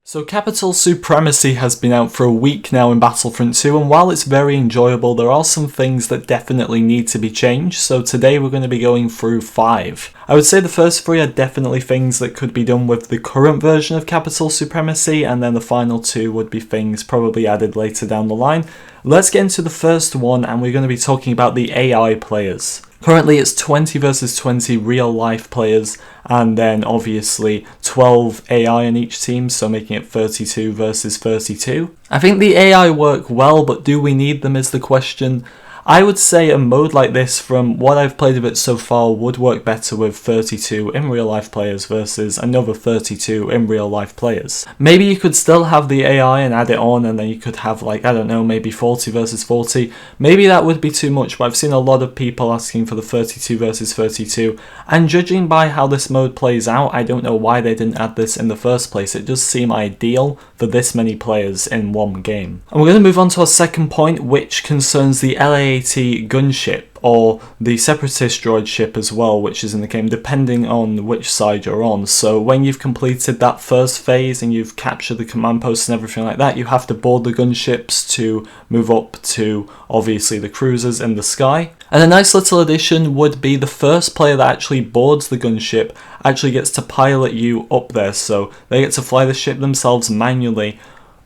So Capital Supremacy has been out for a week now in Battlefront 2, and while it's very enjoyable, there are some things that definitely need to be changed, so today we're going to be going through 5. I would say the first 3 are definitely things that could be done with the current version of Capital Supremacy, and then the final 2 would be things probably added later down the line. Let's get into the first one, and we're going to be talking about the AI players. Currently it's 20 versus 20 real life players, and then obviously 12 AI in each team, so making it 32 versus 32. I think the AI work well, but do we need them is the question. I would say a mode like this, from what I've played of it so far, would work better with 32 in real life players versus another 32 in real life players. Maybe you could still have the AI and add it on, and then you could have, like, I don't know, maybe 40 versus 40. Maybe that would be too much, but I've seen a lot of people asking for the 32 versus 32, and judging by how this mode plays out, I don't know why they didn't add this in the first place. It does seem ideal for this many players in one game. And we're going to move on to our second point, which concerns the LAAT gunship, or the Separatist droid ship as well, which is in the game, depending on which side you're on. So when you've completed that first phase and you've captured the command posts and everything like that, you have to board the gunships to move up to, obviously, the cruisers in the sky. And a nice little addition would be the first player that actually boards the gunship actually gets to pilot you up there, so they get to fly the ship themselves manually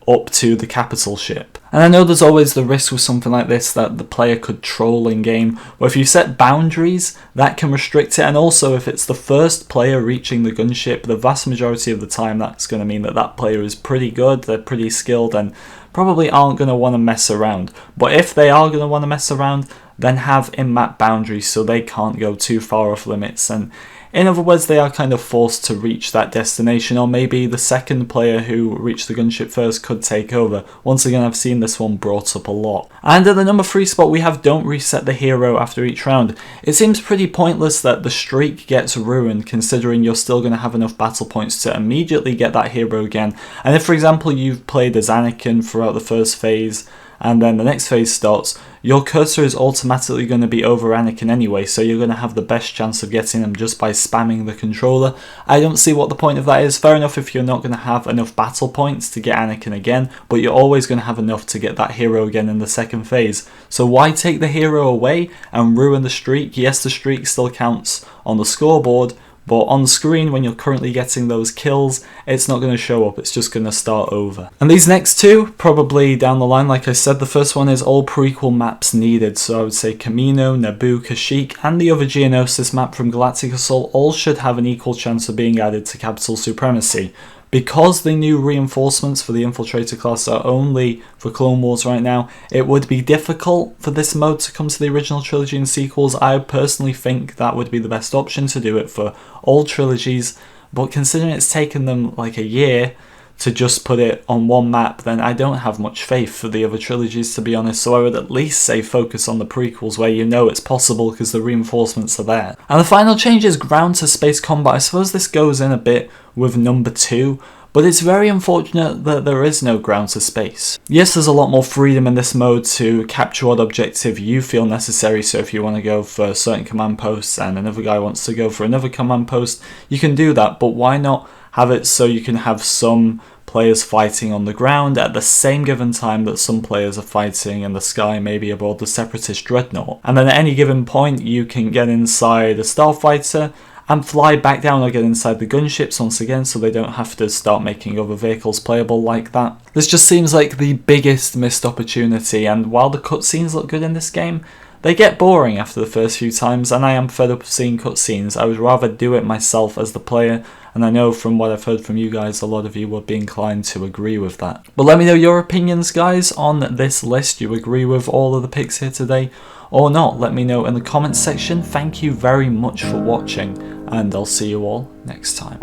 up to the capital ship. And I know there's always the risk with something like this that the player could troll in game, but if you set boundaries, that can restrict it. And also, if it's the first player reaching the gunship, the vast majority of the time that's going to mean that that player is pretty good, they're pretty skilled, and probably aren't going to want to mess around. But if they are going to want to mess around, then have in-map boundaries so they can't go too far off limits, and in other words, they are kind of forced to reach that destination, or maybe the second player who reached the gunship first could take over. Once again, I've seen this one brought up a lot. And at the number 3 spot, we have don't reset the hero after each round. It seems pretty pointless that the streak gets ruined, considering you're still going to have enough battle points to immediately get that hero again. And if, for example, you've played as Anakin throughout the first phase, and then the next phase starts, your cursor is automatically going to be over Anakin anyway, so you're going to have the best chance of getting him just by spamming the controller. I don't see what the point of that is. Fair enough if you're not going to have enough battle points to get Anakin again, but you're always going to have enough to get that hero again in the second phase. So why take the hero away and ruin the streak? Yes, the streak still counts on the scoreboard, but on screen, when you're currently getting those kills, it's not going to show up, it's just going to start over. And these next 2, probably down the line, like I said, the first one is all prequel maps needed, so I would say Camino, Naboo, Kashyyyk, and the other Geonosis map from Galactic Assault all should have an equal chance of being added to Capital Supremacy. Because the new reinforcements for the Infiltrator class are only for Clone Wars right now, it would be difficult for this mode to come to the original trilogy and sequels. I personally think that would be the best option to do it for all trilogies, but considering it's taken them like a year to just put it on one map, then I don't have much faith for the other trilogies, to be honest, so I would at least say focus on the prequels where you know it's possible because the reinforcements are there. And the final change is ground to space combat. I suppose this goes in a bit with number 2, but it's very unfortunate that there is no ground to space. Yes, there's a lot more freedom in this mode to capture what objective you feel necessary, so if you want to go for certain command posts and another guy wants to go for another command post, you can do that, but why not have it so you can have some players fighting on the ground at the same given time that some players are fighting in the sky, maybe aboard the Separatist dreadnought. And then at any given point you can get inside a starfighter and fly back down, or get inside the gunships once again, so they don't have to start making other vehicles playable like that. This just seems like the biggest missed opportunity, and while the cutscenes look good in this game, they get boring after the first few times, and I am fed up of seeing cutscenes. I would rather do it myself as the player, and I know from what I've heard from you guys, a lot of you would be inclined to agree with that. But let me know your opinions, guys, on this list. Do you agree with all of the picks here today or not? Let me know in the comments section. Thank you very much for watching, and I'll see you all next time.